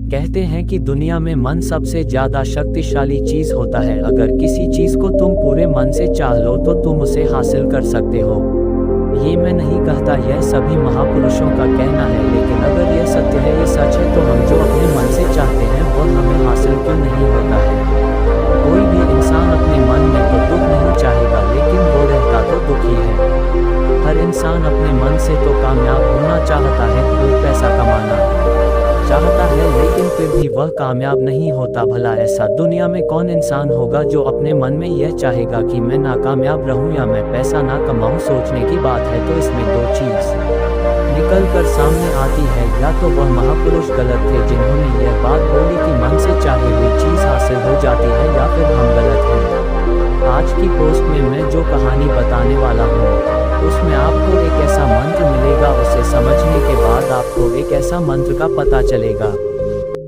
कहते हैं कि दुनिया में मन सबसे ज्यादा शक्तिशाली चीज होता है। अगर किसी चीज को तुम पूरे मन से चाह लो तो तुम उसे हासिल कर सकते हो। ये मैं नहीं कहता, यह सभी महापुरुषों का कहना है। लेकिन अगर यह सत्य है, ये सच है, तो हम जो अपने मन से चाहते हैं वह हमें हासिल क्यों नहीं होता है? कोई भी इंसान अपने मन में तो दुख नहीं चाहेगा, लेकिन वो रहता तो दुखी है। हर इंसान अपने मन से तो कामयाब होना चाहता है, खूब पैसा कमाना चाहता है, लेकिन फिर भी वह कामयाब नहीं होता। भला ऐसा दुनिया में कौन इंसान होगा जो अपने मन में यह चाहेगा कि मैं नाकामयाब रहूं या मैं पैसा ना कमाऊं? सोचने की बात है। तो इसमें दो चीज निकल कर सामने आती है, या तो वह महापुरुष गलत थे जिन्होंने यह बात बोली कि मन से चाहे हुई चीज हासिल हो जाती है, या फिर हम गलत हैं। आज की पोस्ट में मैं जो कहानी बताने वाला हूँ उसमें आपको एक ऐसा मंत्र मिलेगा, उसे समझने के बाद आपको एक ऐसा मंत्र का पता चलेगा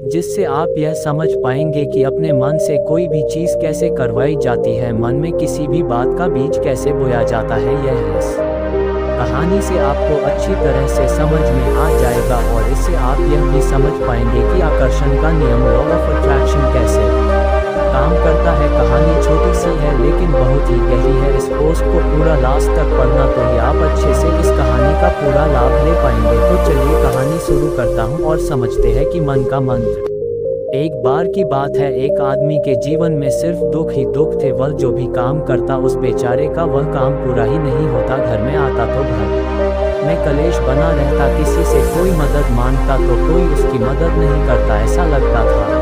जिससे आप यह समझ पाएंगे कि अपने मन से कोई भी चीज़ कैसे करवाई जाती है, मन में किसी भी बात का बीज कैसे बोया जाता है। यह इस कहानी से आपको अच्छी तरह से समझ में आ जाएगा और इससे आप यह भी समझ पाएंगे कि आकर्षण का नियम, लॉ ऑफ अट्रैक्शन, कैसे काम करता है। कहानी छोटी सी है लेकिन बहुत ही गहरी है। इस पोस्ट को पूरा लास्ट तक पढ़ना तो ही आप अच्छे से इस कहानी का पूरा लाभ ले पाएंगे। तो चलिए कहानी शुरू करता हूँ और समझते हैं कि मन का मंत्र। एक बार की बात है, एक आदमी के जीवन में सिर्फ दुख ही दुख थे। वह जो भी काम करता उस बेचारे का वह काम पूरा ही नहीं होता। घर में आता तो घर में कलेश बना रहता, किसी से कोई मदद मांगता तो कोई उसकी मदद नहीं करता। ऐसा लगता था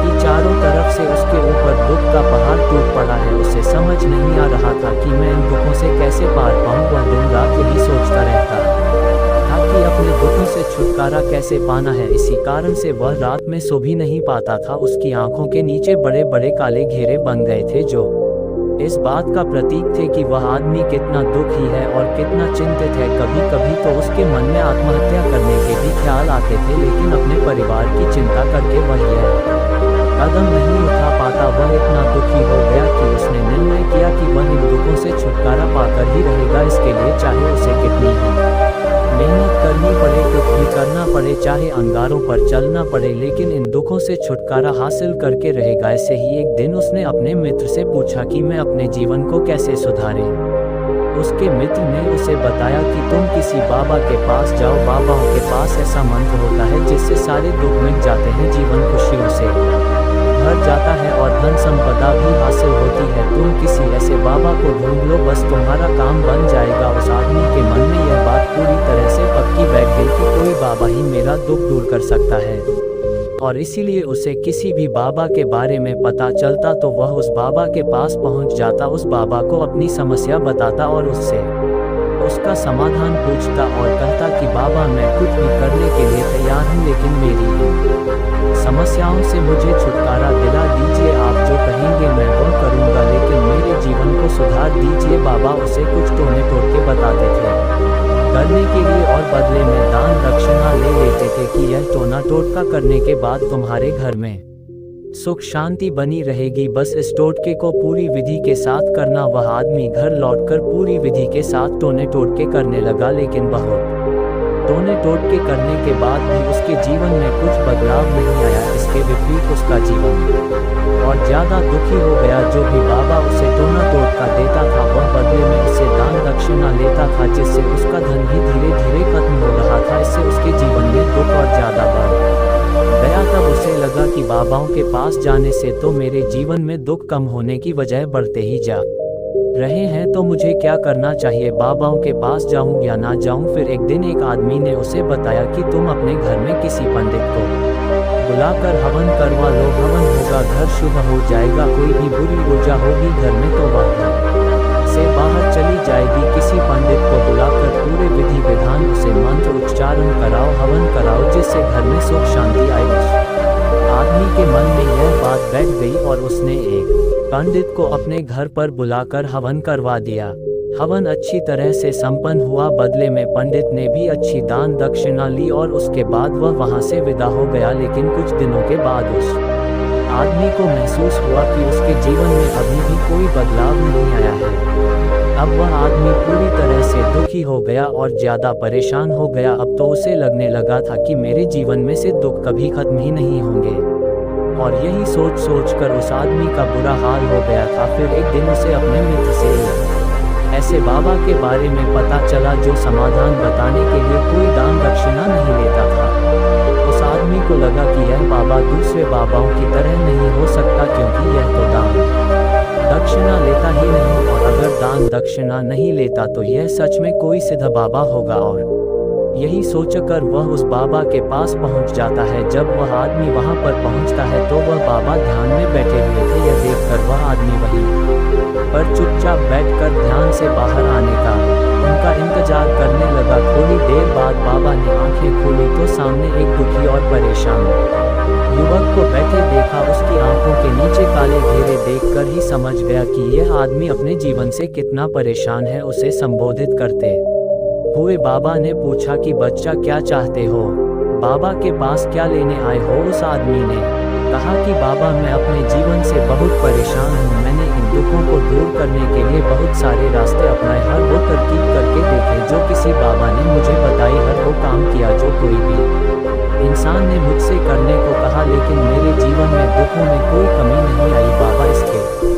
कि चारों तरफ से उसके ऊपर दुख का पहाड़ टूट पड़ा है। उसे समझ नहीं आ रहा था कि मैं इन दुखों से कैसे पार पाऊँ। वह दिन रात यही सोचता रहता था कि अपने दुखों से छुटकारा कैसे पाना है। इसी कारण से वह रात में सो भी नहीं पाता था। उसकी आंखों के नीचे बड़े बड़े काले घेरे बन गए थे, जो इस बात का प्रतीक थे कि वह आदमी कितना दुखी है और कितना चिंतित है। कभी कभी तो उसके मन में आत्महत्या करने के भी ख्याल आते थे, लेकिन अपने परिवार की चिंता करके वह यह कदम नहीं उठा पाता। वह इतना दुखी हो गया कि उसने निर्णय किया कि वह इन दुखों से छुटकारा पाकर ही रहेगा। इसके लिए चाहे उसे कितनी ही मेहनत करनी पड़े, कुछ भी करना पड़े, चाहे अंगारों पर चलना पड़े, लेकिन इन दुखों से छुटकारा हासिल करके रहेगा। ऐसे ही एक दिन उसने अपने मित्र से पूछा कि मैं अपने जीवन को कैसे सुधारे। उसके मित्र ने उसे बताया कि तुम किसी बाबा के पास जाओ। बाबाओं के पास ऐसा मंत्र होता है जिससे सारे दुख मिट जाते हैं, जीवन खुशियों से भर जाता है और धन संपदा भी हासिल होती है। तुम किसी ऐसे बाबा को ढूंढ लो, बस तुम्हारा काम बन जाएगा। उस आदमी के मन में यह बात पूरी तरह से पक्की बैठ गई कि कोई बाबा ही मेरा दुख दूर कर सकता है, और इसीलिए उसे किसी भी बाबा के बारे में पता चलता तो वह उस बाबा के पास पहुंच जाता, उस बाबा को अपनी समस्या बताता और उससे उसका समाधान पूछता और कहता कि बाबा मैं कुछ भी करने के लिए तैयार हूँ, लेकिन मेरी समस्याओं से मुझे छुटकारा दिला दीजिए। आप जो कहेंगे मैं वो करूँगा, लेकिन मेरे जीवन को सुधार दीजिए। बाबा उसे कुछ टोने टोटके बताते थे करने के लिए और बदले में दान दक्षिणा ले लेते थे कि यह टोना टोटका करने के बाद तुम्हारे घर में सुख शांति बनी रहेगी। बस इस टोटके को पूरी विधि के साथ करना। वह आदमी घर लौटकर पूरी विधि के साथ टोने टोटके करने लगा, लेकिन बहुत टोने टोटके करने के बाद भी उसके जीवन में कुछ बदलाव नहीं आया। इसके विपरीत उसका जीवन और ज़्यादा दुखी हो गया। जो भी बाबा उसे टोना टोटका देता था वह बदले में उससे दान दक्षिणा लेता था, जिससे उसका धन भी धीरे धीरे खत्म हो रहा था। इससे उसके जीवन में दुख और ज़्यादा बढ़ गया। तब उसे लगा कि बाबाओं के पास जाने से तो मेरे जीवन में दुख कम होने की बजाय बढ़ते ही जा रहे हैं, तो मुझे क्या करना चाहिए? बाबाओं के पास जाऊं या ना जाऊं? फिर एक दिन एक आदमी ने उसे बताया कि तुम अपने घर में किसी पंडित को बुलाकर हवन करवा लो। हवन होगा, घर शुभ हो जाएगा। कोई भी बुरी ऊर्जा होगी घर में तो वह घर से बाहर चली जाएगी। किसी पंडित को बुलाकर पूरे विधि विधान उसे मंत्र उच्चारण कराओ, हवन कराओ, जिससे घर में सुख शांति आए। आदमी के मन में यह बात बैठ गई और उसने एक पंडित को अपने घर पर बुलाकर हवन करवा दिया। हवन अच्छी तरह से संपन्न हुआ। बदले में पंडित ने भी अच्छी दान दक्षिणा ली और उसके बाद वह वहां से विदा हो गया। लेकिन कुछ दिनों के बाद उस आदमी को महसूस हुआ कि उसके जीवन में अभी भी कोई बदलाव नहीं आया है। अब वह आदमी पूरी तरह से दुखी हो गया और ज्यादा परेशान हो गया। अब तो उसे लगने लगा था कि मेरे जीवन में से दुख कभी खत्म ही नहीं होंगे, और यही सोच सोच कर उस आदमी का बुरा हाल हो गया था। फिर एक दिन उसे अपने मित्र से ऐसे बाबा के बारे में पता चला जो समाधान बताने के लिए कोई दान दक्षिणा नहीं लेता था। उस आदमी को लगा कि यह बाबा दूसरे बाबाओं की तरह नहीं हो सकता, क्योंकि यह तो दान दक्षिणा लेता ही नहीं, और अगर दान दक्षिणा नहीं लेता तो यह सच में कोई सिद्ध बाबा होगा। और यही सोचकर वह उस बाबा के पास पहुंच जाता है। जब वह आदमी वहां पर पहुंचता है तो वह बाबा ध्यान में बैठे हुए थे। यह देखकर वह आदमी वहीं पर चुपचाप बैठकर ध्यान से बाहर आने का उनका इंतजार करने लगा। थोड़ी देर बाद बाबा ने आंखें खोली तो सामने एक दुखी और परेशान युवक को बैठे देखा। उसकी आंखों के नीचे काले घेरे देखकर ही समझ गया कि यह आदमी अपने जीवन से कितना परेशान है। उसे संबोधित करते हुए बाबा ने पूछा कि बच्चा क्या चाहते हो, बाबा के पास क्या लेने आए हो। उस आदमी ने कहा कि बाबा मैं अपने जीवन से बहुत परेशान हूँ। मैंने इन दुखों को दूर करने के लिए बहुत सारे रास्ते अपनाए, हर वो तरकीब करके देखे जो किसी बाबा ने मुझे बताई, हर वो काम किया जो कोई भी इंसान ने मुझसे करने को कहा, लेकिन मेरे जीवन में दुखों में कोई कमी नहीं आई। बाबा इसके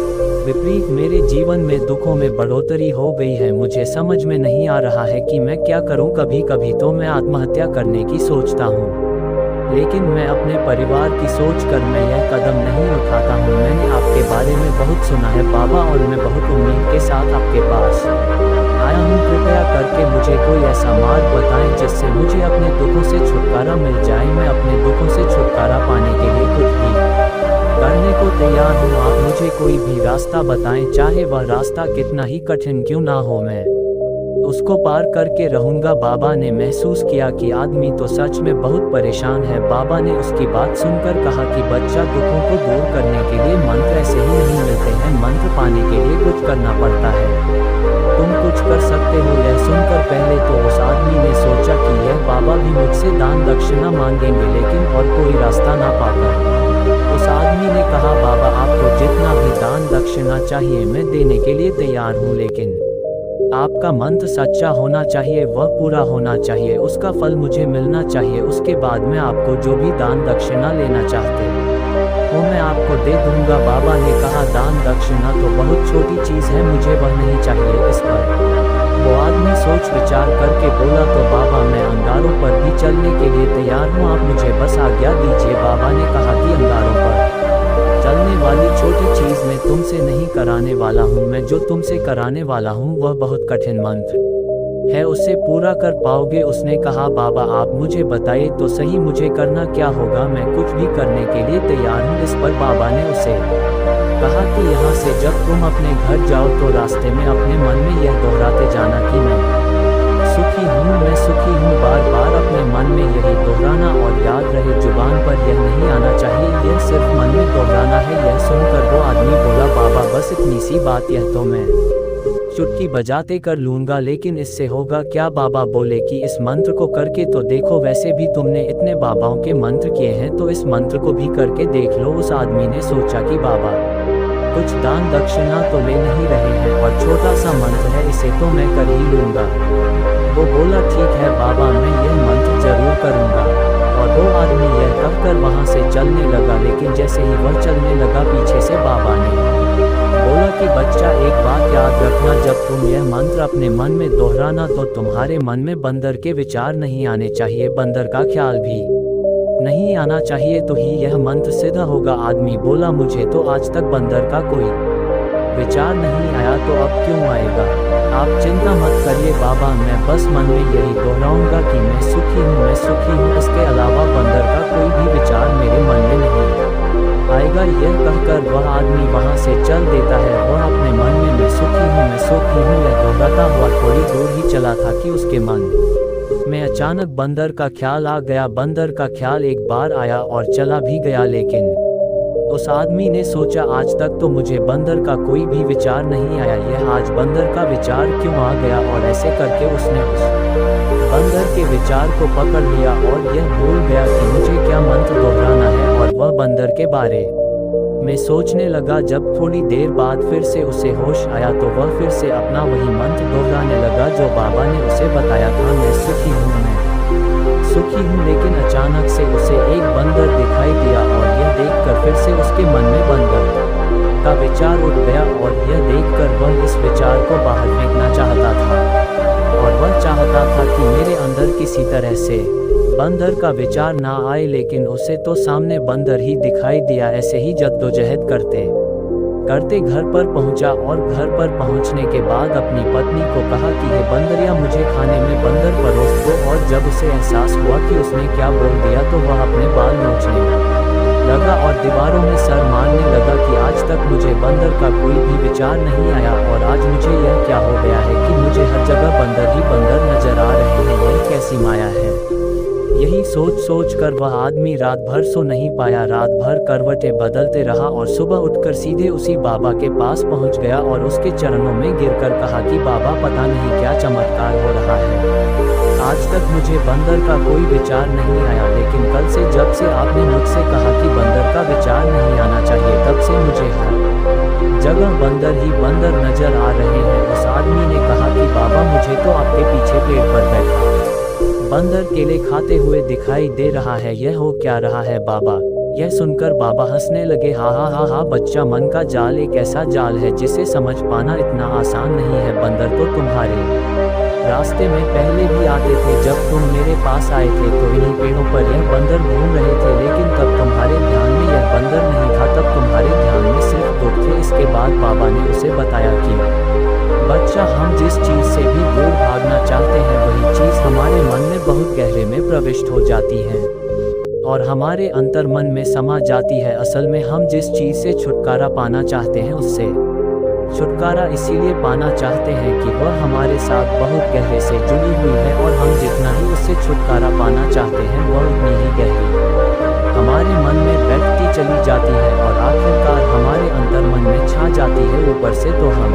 विपरीत मेरे जीवन में दुखों में बढ़ोतरी हो गई है। मुझे समझ में नहीं आ रहा है कि मैं क्या करूं। कभी कभी तो मैं आत्महत्या करने की सोचता हूं, लेकिन मैं अपने परिवार की सोच कर मैं यह कदम नहीं उठाता हूं। मैंने आपके बारे में बहुत सुना है बाबा, और मैं बहुत उम्मीद के साथ आपके पास आया हूं। कृपया करके मुझे कोई ऐसा मार्ग बताएं जिससे मुझे अपने दुखों से छुटकारा मिल जाए। मैं अपने दुखों से छुटकारा पाने के लिए कुछ भी करने को तैयार हूँ। आप मुझे कोई भी रास्ता बताएं, चाहे वह रास्ता कितना ही कठिन क्यों ना हो, मैं उसको पार करके रहूंगा। बाबा ने महसूस किया कि आदमी तो सच में बहुत परेशान है। बाबा ने उसकी बात सुनकर कहा कि बच्चा, दुखों को दूर करने के लिए मंत्र ऐसे ही नहीं मिलते हैं, मंत्र पाने के लिए कुछ करना पड़ता है। तुम कुछ कर सकते हो। यह सुनकर पहले तो उस आदमी ने सोचा कि यह बाबा भी मुझसे दान दक्षिणा मांगेंगे, लेकिन और कोई रास्ता ना पाकर उस आदमी ने कहा, बाबा आपको जितना भी दान दक्षिणा चाहिए मैं देने के लिए तैयार हूँ, लेकिन आपका मंत्र सच्चा होना चाहिए, वह पूरा होना चाहिए, उसका फल मुझे मिलना चाहिए। उसके बाद मैं आपको जो भी दान दक्षिणा लेना चाहते हो मैं आपको दे दूंगा। बाबा ने कहा, दान दक्षिणा तो बहुत छोटी चीज़ है, मुझे वह नहीं चाहिए। इस पर वो आदमी सोच विचार करके बोला, तो बाबा मैं अंगारों पर भी चलने के लिए तैयार हूँ, आप मुझे बस आज्ञा दीजिए। बाबा ने कहा कि अंगारों पर चलने वाली छोटी चीज़ मैं तुमसे नहीं कराने वाला हूँ। मैं जो तुमसे कराने वाला हूँ वह बहुत कठिन मंत्र है, उसे पूरा कर पाओगे। उसने कहा, बाबा आप मुझे बताइए तो सही, मुझे करना क्या होगा, मैं कुछ भी करने के लिए तैयार हूँ। इस पर बाबा ने उसे कहा कि यहाँ से जब तुम अपने घर जाओ तो रास्ते में अपने मन में यह दोहराते जाना कि मैं सुखी हूँ, मैं सुखी हूँ। बार बार अपने मन में यही दोहराना, और याद रहे जुबान पर यह नहीं आना चाहिए, यह सिर्फ मन में दोहराना है। यह सुनकर वो आदमी बोला, बाबा बस इतनी सी बात, यह तो मैं चुटकी बजाते कर लूँगा, लेकिन इससे होगा क्या। बाबा बोले कि इस मंत्र को करके तो देखो, वैसे भी तुमने इतने बाबाओं के मंत्र किए हैं तो इस मंत्र को भी करके देख लो। उस आदमी ने सोचा कि बाबा कुछ दान दक्षिणा तो ले नहीं रहे हैं, और छोटा सा मंत्र है, इसे तो मैं कर ही लूँगा। वो बोला, ठीक है बाबा मैं यह मंत्र जरूर करूँगा। और वो आदमी यह कहकर वहाँ से चलने लगा, लेकिन जैसे ही वह चलने लगा पीछे से बाबा ने बोला कि बच्चा एक बात याद रखना, जब तुम यह मंत्र अपने मन में दोहराना तो तुम्हारे मन में बंदर के विचार नहीं आने चाहिए, बंदर का ख्याल भी नहीं आना चाहिए, तो ही यह मंत्र सिद्ध होगा। आदमी बोला, मुझे तो आज तक बंदर का कोई विचार नहीं आया, तो अब क्यों आएगा। आप चिंता मत करिए बाबा, मैं बस मन में यही दोहराऊंगा कि मैं सुखी हूँ, मैं सुखी हूँ। इसके अलावा बंदर का कोई भी विचार मेरे मन में नहीं आएगा। यह कहकर वह आदमी वहाँ से चल देता है। वह अपने मन में मैं सुखी हूँ, मैं सुखी हूँ यह दोहराता हुआ थोड़ी दूर ही चला था कि उसके मन में अचानक बंदर का ख्याल आ गया। बंदर का ख्याल एक बार आया और चला भी गया, लेकिन उस आदमी ने सोचा, आज तक तो मुझे बंदर का कोई भी विचार नहीं आया, यह आज बंदर का विचार क्यों आ गया। और ऐसे करके उसने उस बंदर के विचार को पकड़ लिया और यह भूल गया कि मुझे क्या मंत्र दोहराना है, और वह बंदर के बारे मैं सोचने लगा। जब थोड़ी देर बाद फिर से उसे होश आया तो वह फिर से अपना वही मंत्र दोहराने लगा जो बाबा ने उसे बताया था, मैं सुखी हूँ, मैं सुखी हूँ। लेकिन अचानक से उसे एक बंदर दिखाई दिया और यह देखकर फिर से उसके मन में बंदर का विचार उठ गया और यह देखकर वह इस विचार को बाहर फेंकना चाहता था और वह चाहता था कि मेरे अंदर किसी तरह से बंदर का विचार ना आए, लेकिन उसे तो सामने बंदर ही दिखाई दिया। ऐसे ही जद्दोजहद करते करते घर पर पहुंचा और घर पर पहुंचने के बाद अपनी पत्नी को कहा कि हे बंदरिया, मुझे खाने में बंदर परोस दो। और जब उसे एहसास हुआ कि उसने क्या बोल दिया तो वह अपने बाल नोचने लगा और दीवारों में सर मारने लगा कि आज तक मुझे बंदर का कोई भी विचार नहीं आया और आज मुझे यह क्या हो गया है कि मुझे हर जगह बंदर ही बंदर नजर आ रहे हैं, यह कैसी माया है। यही सोच सोच कर वह आदमी रात भर सो नहीं पाया, रात भर करवटें बदलते रहा और सुबह उठकर सीधे उसी बाबा के पास पहुंच गया और उसके चरणों में गिरकर कहा कि बाबा, पता नहीं क्या चमत्कार हो रहा है, आज तक मुझे बंदर का कोई विचार नहीं आया, लेकिन कल से जब से आपने मुझसे कहा कि बंदर का विचार नहीं आना चाहिए, तब से मुझे हर जगह बंदर ही बंदर नजर आ रहे हैं। उस आदमी ने कहा कि बाबा, मुझे तो आपके पीछे पेड़ पर बैठा बंदर केले खाते हुए दिखाई दे रहा है, यह हो क्या रहा है बाबा। यह सुनकर बाबा हंसने लगे, हा हा हा हा बच्चा, मन का जाल एक ऐसा जाल है जिसे समझ पाना इतना आसान नहीं है। बंदर तो तुम्हारे रास्ते में पहले भी आते थे, जब तुम मेरे पास आए थे तो इन्हीं पेड़ों पर यह बंदर घूम रहे थे, लेकिन तब तुम्हारे ध्यान में यह बंदर नहीं था, तब तुम्हारे ध्यान में सिर्फ दुख थे। इसके बाद बाबा ने उसे बताया कि बच्चा, हम जिस चीज़ से भी दूर भागना चाहते हैं वही चीज़ हमारे मन में बहुत गहरे में प्रविष्ट हो जाती है और हमारे अंतर मन में समा जाती है। असल में हम जिस चीज़ से छुटकारा पाना चाहते हैं उससे छुटकारा इसीलिए पाना चाहते हैं कि वह हमारे साथ बहुत गहरे से जुड़ी हुई है और हम जितना ही उससे छुटकारा पाना चाहते हैं वह उतनी ही गहरी हमारे मन में बैठती चली जाती है और आखिरकार हमारे अंतर मन में छा जाती है। ऊपर से तो हम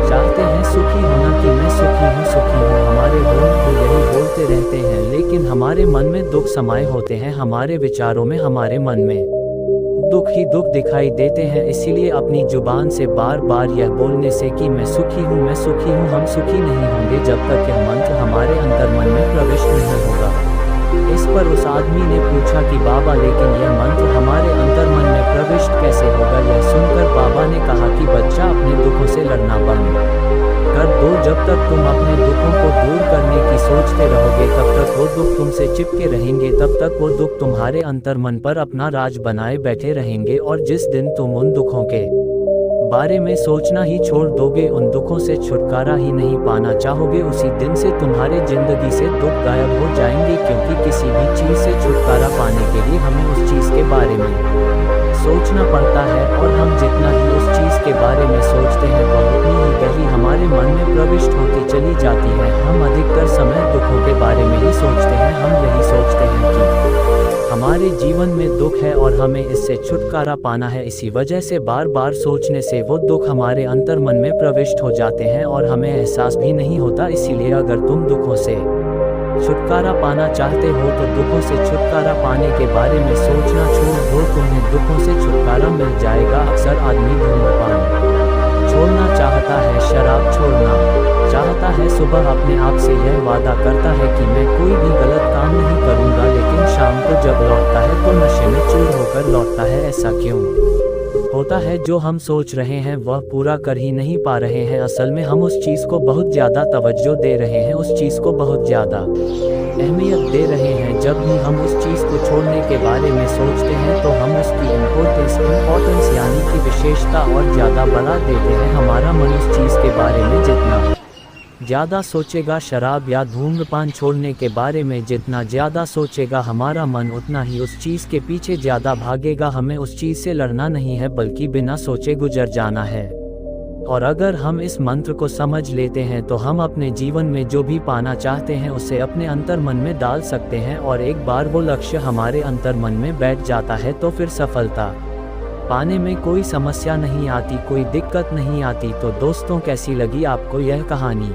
चाहते हैं सुखी होना कि मैं सुखी हूँ, सुखी हूँ, हमारे होंठ भी यही बोलते रहते हैं, लेकिन हमारे मन में दुख समाये होते हैं, हमारे विचारों में हमारे मन में दुख ही दुख दिखाई देते हैं। इसीलिए अपनी जुबान से बार बार यह बोलने से कि मैं सुखी हूँ, मैं सुखी हूँ, हम सुखी नहीं होंगे जब तक यह मंत्र हमारे अंतर मन में प्रविष्ट नहीं होगा। इस पर उस आदमी ने पूछा कि बाबा, लेकिन यह मंत्र हमारे अंतर मन में प्रविष्ट कैसे होगा। यह सुनकर बाबा ने कहा कि बच्चा, अपने दुखों से लड़ना बंद कर दो। जब तक तुम अपने दुखों को दूर करने की सोचते रहोगे तब तक वो दुख तुमसे चिपके रहेंगे, तब तक वो दुख तुम्हारे अंतर मन पर अपना राज बनाए बैठे रहेंगे और जिस दिन तुम उन दुखों के बारे में सोचना ही छोड़ दोगे, उन दुखों से छुटकारा ही नहीं पाना चाहोगे, उसी दिन से तुम्हारे जिंदगी से दुख गायब हो जाएंगे। क्योंकि किसी भी चीज़ से छुटकारा पाने के लिए हमें उस चीज़ के बारे में सोचना पड़ता है और हम जितना ही उस चीज़ के बारे में सोचते हैं वह उतनी ही गहरी हमारे मन में प्रविष्ट होती चली जाती है। हम अधिकतर समय दुखों के बारे में ही सोचते हैं, हम यही सोचते हैं कि हमारे जीवन में दुख है और हमें इससे छुटकारा पाना है। इसी वजह से बार बार सोचने से वो दुख हमारे अंतर मन में प्रविष्ट हो जाते हैं और हमें एहसास भी नहीं होता। इसीलिए अगर तुम दुखों से छुटकारा पाना चाहते हो तो दुखों से छुटकारा पाने के बारे में सोचना छोड़ दो, तुम्हें दुखों से छुटकारा मिल जाएगा। अक्सर आदमी धूम्रपान छोड़ना चाहता है, शराब छोड़ना चाहता है, सुबह अपने आप से यह वादा करता है कि मैं कोई भी गलत काम नहीं करूँगा, लेकिन शाम को जब लौटता है तो नशे में चूर होकर लौटता है। ऐसा क्यों होता है? जो हम सोच रहे हैं वह पूरा कर ही नहीं पा रहे हैं। असल में हम उस चीज़ को बहुत ज़्यादा तवज्जो दे रहे हैं, उस चीज़ को बहुत ज़्यादा अहमियत दे रहे हैं। जब भी हम उस चीज़ को छोड़ने के बारे में सोचते हैं तो हम उसकी इम्पोर्टेंस यानी कि विशेषता और ज़्यादा बढ़ा देते हैं। हमारा मन उस चीज़ के बारे में जितना ज़्यादा सोचेगा, शराब या धूम्रपान छोड़ने के बारे में जितना ज़्यादा सोचेगा, हमारा मन उतना ही उस चीज़ के पीछे ज़्यादा भागेगा। हमें उस चीज़ से लड़ना नहीं है बल्कि बिना सोचे गुजर जाना है। और अगर हम इस मंत्र को समझ लेते हैं तो हम अपने जीवन में जो भी पाना चाहते हैं उसे अपने अंतर मन में डाल सकते हैं और एक बार वो लक्ष्य हमारे अंतर मन में बैठ जाता है तो फिर सफलता पाने में कोई समस्या नहीं आती, कोई दिक्कत नहीं आती। तो दोस्तों, कैसी लगी आपको यह कहानी?